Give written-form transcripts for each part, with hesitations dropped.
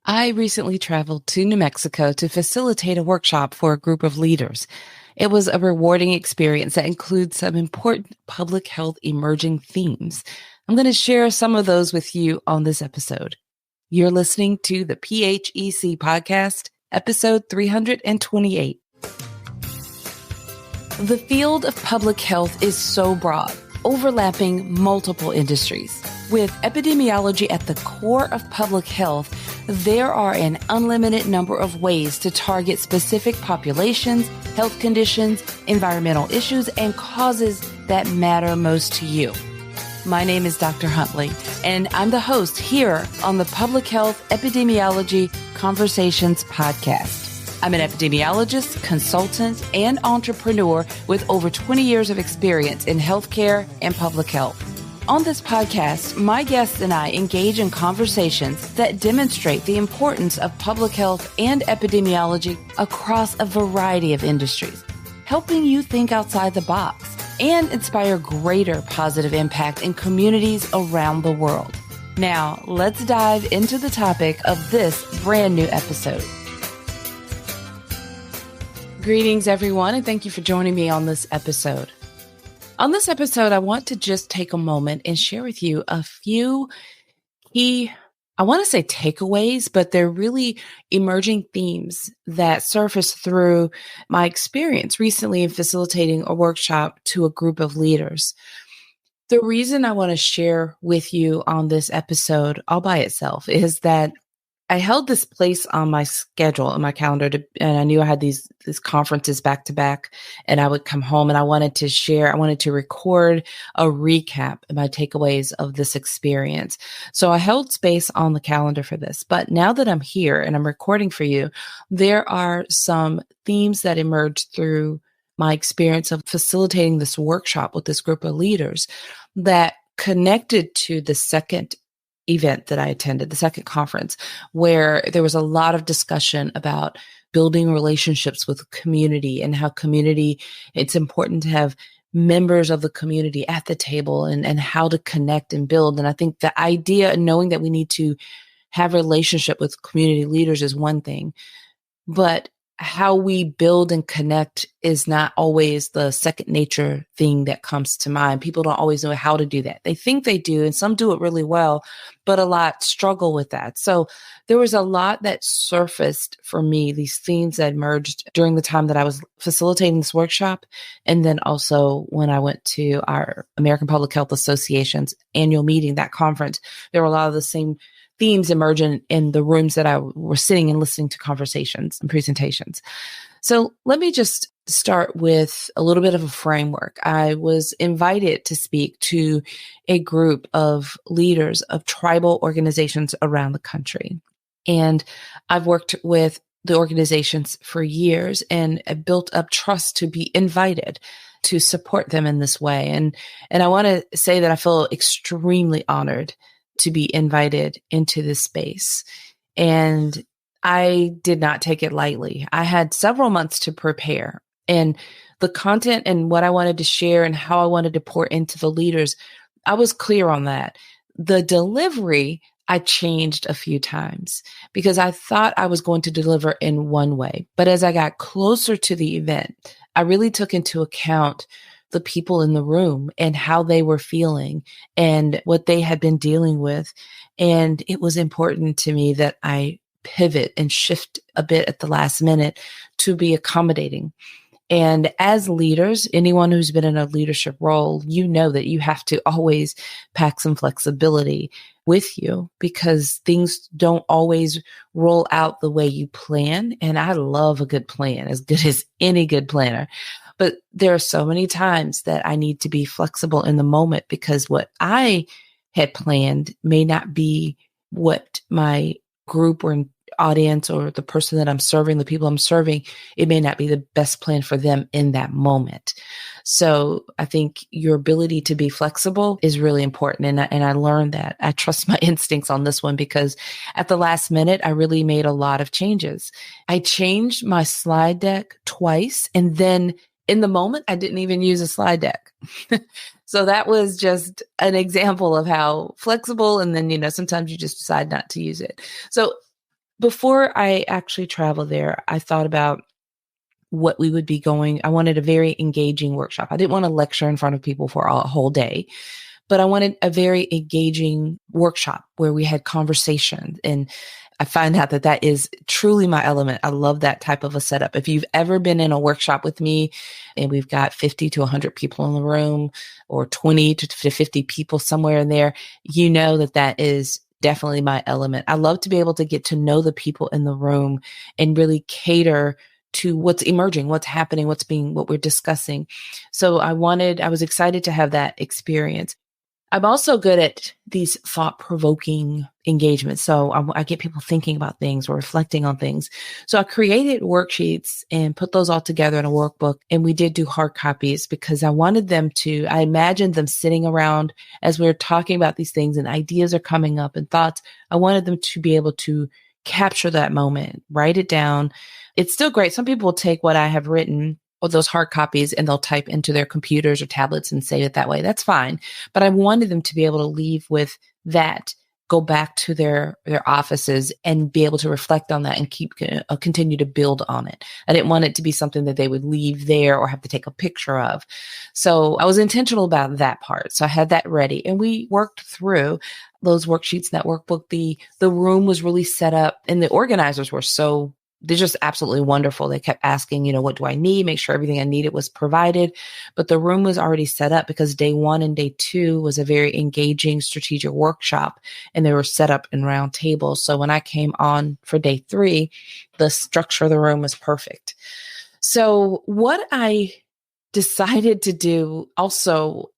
I recently traveled to New Mexico to facilitate a workshop for a group of leaders. It was a rewarding experience that includes some important public health emerging themes. I'm going to share some of those with you on this episode. You're listening to the PHEC Podcast, episode 328. The field of public health is so broad, overlapping multiple industries. With epidemiology at the core of public health, there are an unlimited number of ways to target specific populations, health conditions, environmental issues, and causes that matter most to you. My name is Dr. Huntley, and I'm the host here on the Public Health Epidemiology Conversations podcast. I'm an epidemiologist, consultant, and entrepreneur with over 20 years of experience in healthcare and public health. On this podcast, my guests and I engage in conversations that demonstrate the importance of public health and epidemiology across a variety of industries, helping you think outside the box and inspire greater positive impact in communities around the world. Now, let's dive into the topic of this brand new episode. Greetings, everyone, and thank you for joining me on this episode. On this episode, I want to just take a moment and share with you a few key, I want to say takeaways, but they're really emerging themes that surface through my experience recently in facilitating a workshop to a group of leaders. The reason I want to share with you on this episode all by itself is that I held this place on my schedule, on my calendar, and I knew I had these conferences back to back, and I would come home and I wanted to record a recap of my takeaways of this experience. So I held space on the calendar for this. But now that I'm here and I'm recording for you, there are some themes that emerged through my experience of facilitating this workshop with this group of leaders that connected to the second event that I attended, the second conference, where there was a lot of discussion about building relationships with community and how it's important to have members of the community at the table and how to connect and build. And I think the idea of knowing that we need to have a relationship with community leaders is one thing, but how we build and connect is not always the second nature thing that comes to mind. People don't always know how to do that. They think they do, and some do it really well, but a lot struggle with that. So there was a lot that surfaced for me, these themes that emerged during the time that I was facilitating this workshop. And then also when I went to our American Public Health Association's annual meeting, that conference, there were a lot of the same themes emerging in the rooms that I were sitting and listening to conversations and presentations. So let me just start with a little bit of a framework. I was invited to speak to a group of leaders of tribal organizations around the country. And I've worked with the organizations for years and built up trust to be invited to support them in this way. And I want to say that I feel extremely honored to be invited into this space. And I did not take it lightly. I had several months to prepare, and the content and what I wanted to share and how I wanted to pour into the leaders, I was clear on that. The delivery, I changed a few times because I thought I was going to deliver in one way. But as I got closer to the event, I really took into account the people in the room and how they were feeling and what they had been dealing with. And it was important to me that I pivot and shift a bit at the last minute to be accommodating. And as leaders, anyone who's been in a leadership role, you know that you have to always pack some flexibility with you because things don't always roll out the way you plan. And I love a good plan, as good as any good planner. But there are so many times that I need to be flexible in the moment because what I had planned may not be what my group or audience or the person that I'm serving, the people I'm serving, it may not be the best plan for them in that moment. So I think your ability to be flexible is really important. And I learned that. I trust my instincts on this one because at the last minute, I really made a lot of changes. I changed my slide deck twice, and then in the moment, I didn't even use a slide deck. So that was just an example of how flexible. And then, sometimes you just decide not to use it. So before I actually traveled there, I thought about what we would be going. I wanted a very engaging workshop. I didn't want to lecture in front of people for a whole day, but I wanted a very engaging workshop where we had conversation. And I find out that that is truly my element. I love that type of a setup. If you've ever been in a workshop with me and we've got 50 to 100 people in the room, or 20 to 50 people somewhere in there, you know that that is definitely my element. I love to be able to get to know the people in the room and really cater to what's emerging, what's happening, what we're discussing. So I was excited to have that experience. I'm also good at these thought-provoking engagements. So I get people thinking about things or reflecting on things. So I created worksheets and put those all together in a workbook. And we did do hard copies because I imagined them sitting around as we were talking about these things and ideas are coming up and thoughts. I wanted them to be able to capture that moment, write it down. It's still great. Some people will take what I have written or those hard copies and they'll type into their computers or tablets and save it that way. That's fine. But I wanted them to be able to leave with that, go back to their offices and be able to reflect on that and continue to build on it. I didn't want it to be something that they would leave there or have to take a picture of. So I was intentional about that part. So I had that ready and we worked through those worksheets, that workbook. The room was really set up and the organizers were they're just absolutely wonderful. They kept asking, what do I need? Make sure everything I needed was provided. But the room was already set up because day 1 and day 2 was a very engaging strategic workshop and they were set up in round tables. So when I came on for day 3, the structure of the room was perfect. So what I decided to do also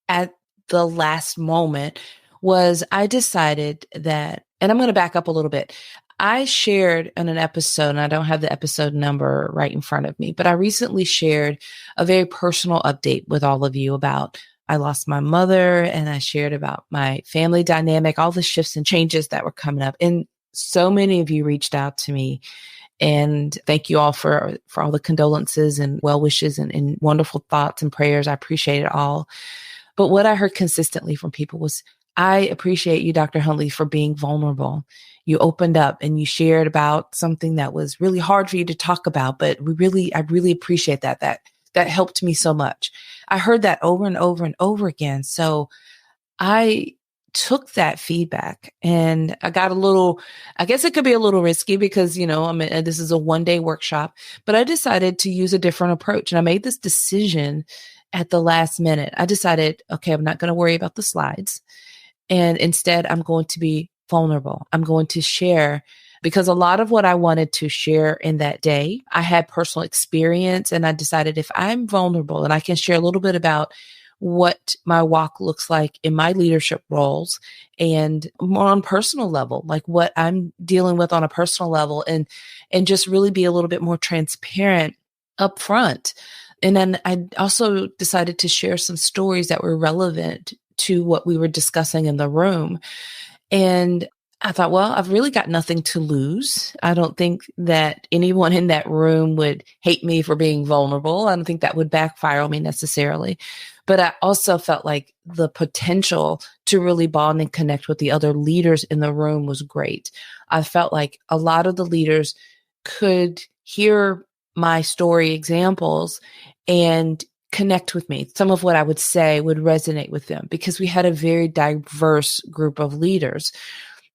at the last moment was I decided that, and I'm going to back up a little bit. I shared in an episode, and I don't have the episode number right in front of me, but I recently shared a very personal update with all of you about I lost my mother and I shared about my family dynamic, all the shifts and changes that were coming up. And so many of you reached out to me and thank you all for all the condolences and well wishes and wonderful thoughts and prayers. I appreciate it all. But what I heard consistently from people was, I appreciate you, Dr. Huntley, for being vulnerable. You opened up and you shared about something that was really hard for you to talk about, but I really appreciate that. That helped me so much. I heard that over and over and over again. So I took that feedback and I got I guess it could be a little risky because, this is a 1-day workshop, but I decided to use a different approach. And I made this decision at the last minute. I decided, okay, I'm not going to worry about the slides. And instead, I'm going to be vulnerable. I'm going to share because a lot of what I wanted to share in that day, I had personal experience and I decided if I'm vulnerable and I can share a little bit about what my walk looks like in my leadership roles and more on personal level, like what I'm dealing with on a personal level and just really be a little bit more transparent up front. And then I also decided to share some stories that were relevant to what we were discussing in the room. And I thought, well, I've really got nothing to lose. I don't think that anyone in that room would hate me for being vulnerable. I don't think that would backfire on me necessarily. But I also felt like the potential to really bond and connect with the other leaders in the room was great. I felt like a lot of the leaders could hear my story examples and connect with me. Some of what I would say would resonate with them because we had a very diverse group of leaders,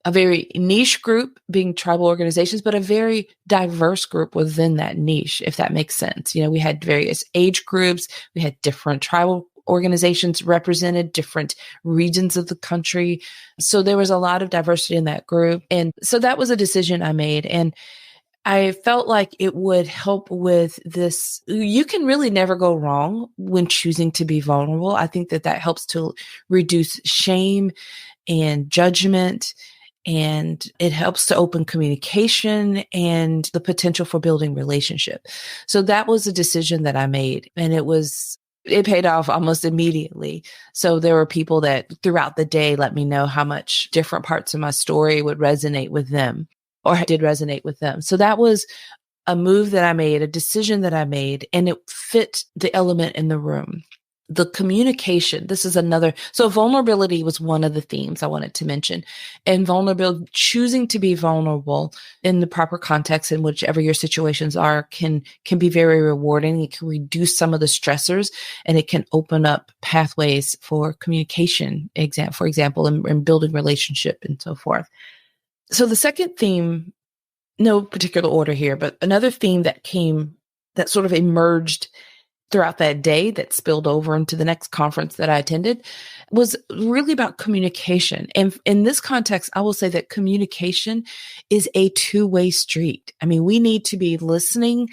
a very niche group being tribal organizations, but a very diverse group within that niche, if that makes sense. We had various age groups, we had different tribal organizations represented, different regions of the country. So there was a lot of diversity in that group. And so that was a decision I made. And I felt like it would help with this. You can really never go wrong when choosing to be vulnerable. I think that helps to reduce shame and judgment, and it helps to open communication and the potential for building relationship. So that was a decision that I made, and it paid off almost immediately. So there were people that throughout the day let me know how much different parts of my story would resonate with them. Or did resonate with them. So that was a move that I made, a decision that I made, and it fit the element in the room. the communication, this is another. So vulnerability was one of the themes I wanted to mention. And vulnerability, choosing to be vulnerable in the proper context in whichever your situations are can be very rewarding. It can reduce some of the stressors and it can open up pathways for communication, for example, and building relationship and so forth. So the second theme, no particular order here, but another theme that sort of emerged throughout that day that spilled over into the next conference that I attended was really about communication. And in this context, I will say that communication is a two-way street. I mean, we need to be listening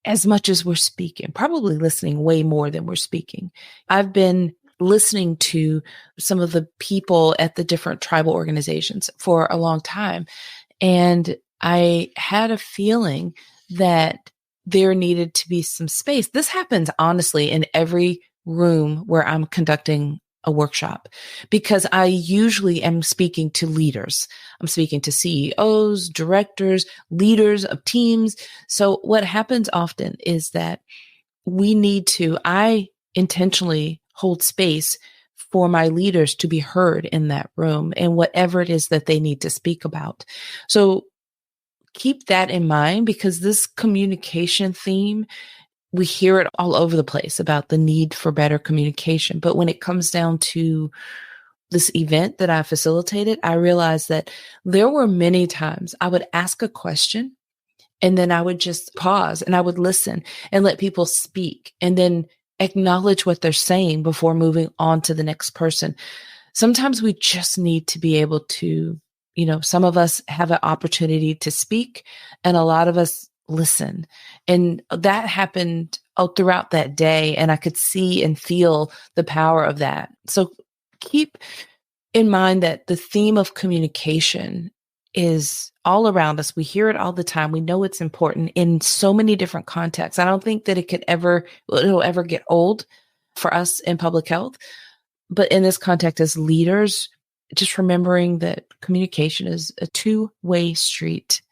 as much as we're speaking, probably listening way more than we're speaking. I've been listening to some of the people at the different tribal organizations for a long time. And I had a feeling that there needed to be some space. This happens honestly in every room where I'm conducting a workshop, because I usually am speaking to leaders. I'm speaking to CEOs, directors, leaders of teams. So what happens often is that I intentionally hold space for my leaders to be heard in that room and whatever it is that they need to speak about. So keep that in mind, because this communication theme, we hear it all over the place about the need for better communication. But when it comes down to this event that I facilitated, I realized that there were many times I would ask a question and then I would just pause and I would listen and let people speak and then acknowledge what they're saying before moving on to the next person. Sometimes we just need to be able to, some of us have an opportunity to speak and a lot of us listen. And that happened throughout that day. And I could see and feel the power of that. So keep in mind that the theme of communication is all around us. We hear it all the time. We know it's important in so many different contexts. I don't think that it'll ever get old for us in public health. But in this context, as leaders, just remembering that communication is a two-way street.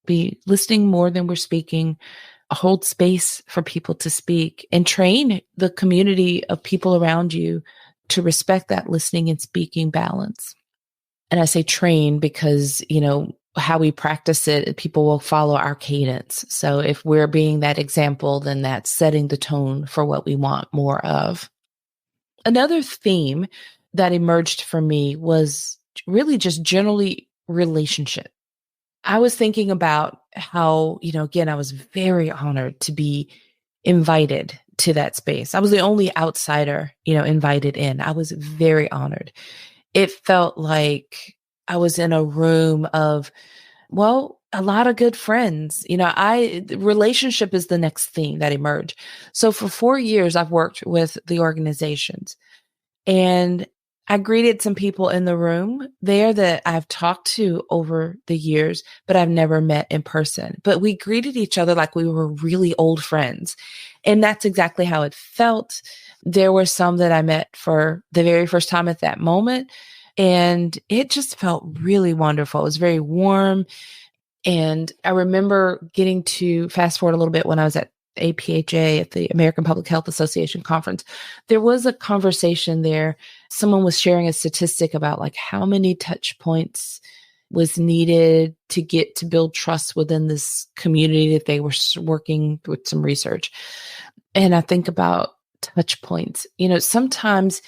Be listening more than we're speaking, hold space for people to speak, and train the community of people around you to respect that listening and speaking balance. And I say train because, how we practice it, people will follow our cadence. So if we're being that example, then that's setting the tone for what we want more of. Another theme that emerged for me was really just generally relationship. I was thinking about how, again, I was very honored to be invited to that space. I was the only outsider, invited in. I was very honored. It felt like I was in a room of, a lot of good friends. Relationship is the next theme that emerged. So for 4 years, I've worked with the organizations, and I greeted some people in the room there that I've talked to over the years, but I've never met in person. But we greeted each other like we were really old friends. And that's exactly how it felt. There were some that I met for the very first time at that moment, and it just felt really wonderful. It was very warm. And I remember getting to fast forward a little bit when I was at APHA at the American Public Health Association conference. There was a conversation there. Someone was sharing a statistic about like how many touch points was needed to get to build trust within this community that they were working with some research. And I think about touch points. Sometimes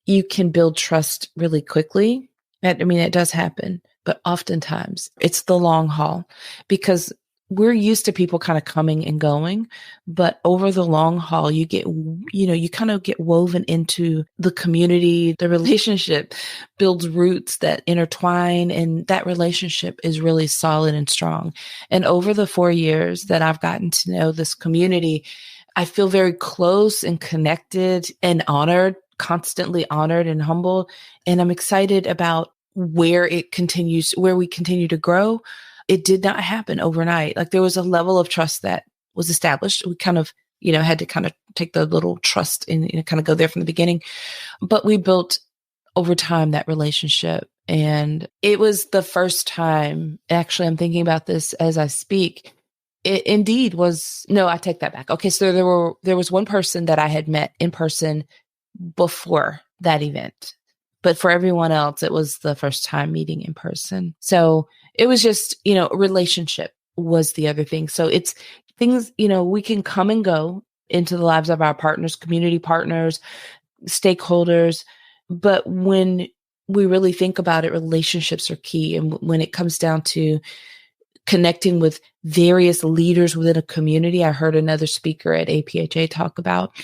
you can build trust really quickly. It does happen, but oftentimes it's the long haul, because we're used to people kind of coming and going, but over the long haul, you kind of get woven into the community. The relationship builds roots that intertwine, and that relationship is really solid and strong. And over the 4 years that I've gotten to know this community, I feel very close and connected and honored, constantly honored and humble. And I'm excited about where we continue to grow. It did not happen overnight. Like there was a level of trust that was established. We kind of, had to kind of take the little trust and kind of go there from the beginning. But we built over time that relationship. And it was the first time, actually, I'm thinking about this as I speak. it indeed was, no, I take that back. Okay. So there was one person that I had met in person before that event, but for everyone else, it was the first time meeting in person. So it was just, relationship was the other thing. So it's things, we can come and go into the lives of our partners, community partners, stakeholders. But when we really think about it, relationships are key. And when it comes down to connecting with various leaders within a community, I heard another speaker at APHA talk about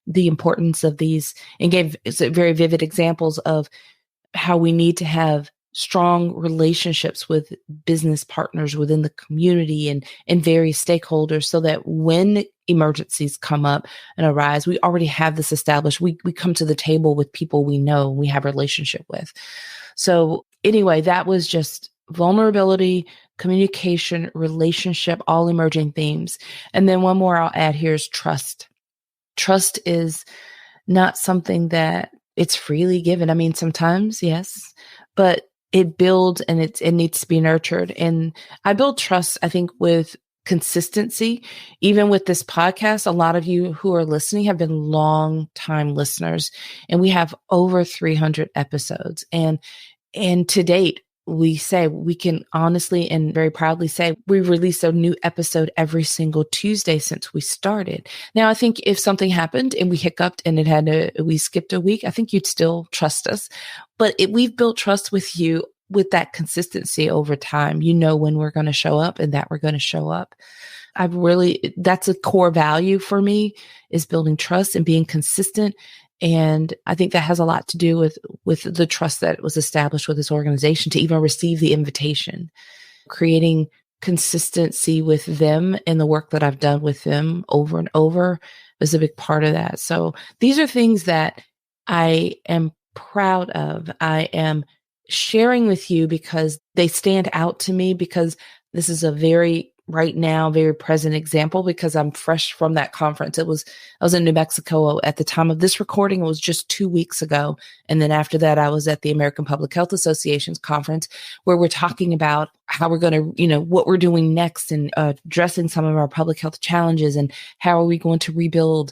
the importance of these and gave very vivid examples of how we need to have strong relationships with business partners within the community and various stakeholders so that when emergencies come up and arise, we already have this established. We come to the table with people we know, we have a relationship with. So anyway, that was just vulnerability, communication, relationship, all emerging themes. And then one more I'll add here is trust. Trust is not something that it's freely given. I mean, sometimes, yes, but it builds and it needs to be nurtured. And I build trust, I think, with consistency. Even with this podcast, a lot of you who are listening have been long time listeners, and we have over 300 episodes. And to date, we can honestly and very proudly say we release a new episode every single Tuesday since we started. Now, I think if something happened and we hiccuped and we skipped a week, I think you'd still trust us. But we've built trust with you with that consistency over time. You know when we're going to show up and that we're going to show up. That's a core value for me, is building trust and being consistent. And I think that has a lot to do with the trust that was established with this organization to even receive the invitation. Creating consistency with them and the work that I've done with them over and over is a big part of that. So these are things that I am proud of. I am sharing with you because they stand out to me, because this is a very present example, because I'm fresh from that conference. I was in New Mexico at the time of this recording. It was just 2 weeks ago. And then after that, I was at the American Public Health Association's conference, where we're talking about how we're going to, what we're doing next, and addressing some of our public health challenges, and how are we going to rebuild.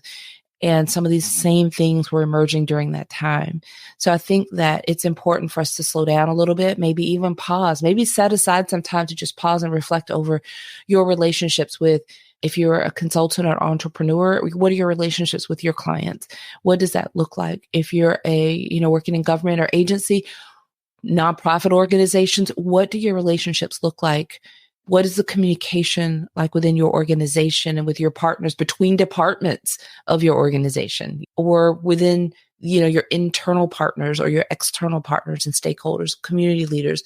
And some of these same things were emerging during that time. So I think that it's important for us to slow down a little bit, maybe even pause, maybe set aside some time to just pause and reflect over your relationships with, if you're a consultant or entrepreneur, what are your relationships with your clients? What does that look like? If you're working in government or agency, nonprofit organizations, what do your relationships look like? What is the communication like within your organization and with your partners, between departments of your organization, or within, your internal partners or your external partners and stakeholders, community leaders?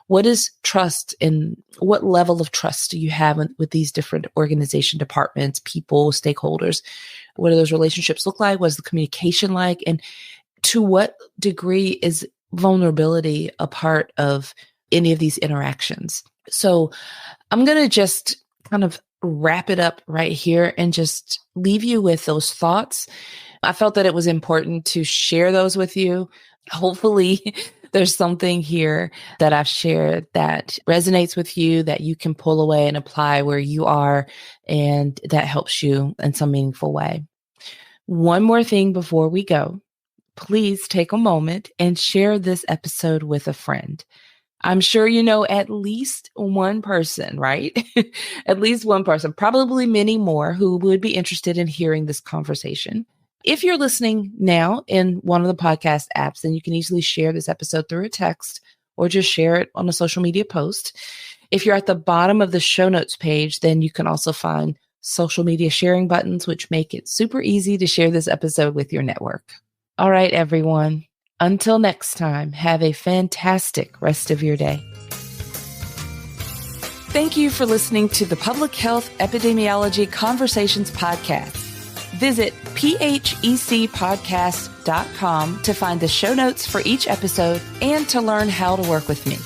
What is trust, and what level of trust do you have with these different organization departments, people, stakeholders? What do those relationships look like? What is the communication like? And to what degree is vulnerability a part of any of these interactions? So I'm going to just kind of wrap it up right here and just leave you with those thoughts. I felt that it was important to share those with you. Hopefully there's something here that I've shared that resonates with you, that you can pull away and apply where you are, and that helps you in some meaningful way. One more thing before we go, please take a moment and share this episode with a friend. I'm sure you know at least one person, right? At least one person, probably many more, who would be interested in hearing this conversation. If you're listening now in one of the podcast apps, then you can easily share this episode through a text or just share it on a social media post. If you're at the bottom of the show notes page, then you can also find social media sharing buttons, which make it super easy to share this episode with your network. All right, everyone. Until next time, have a fantastic rest of your day. Thank you for listening to the Public Health Epidemiology Conversations podcast. Visit phecpodcast.com to find the show notes for each episode and to learn how to work with me.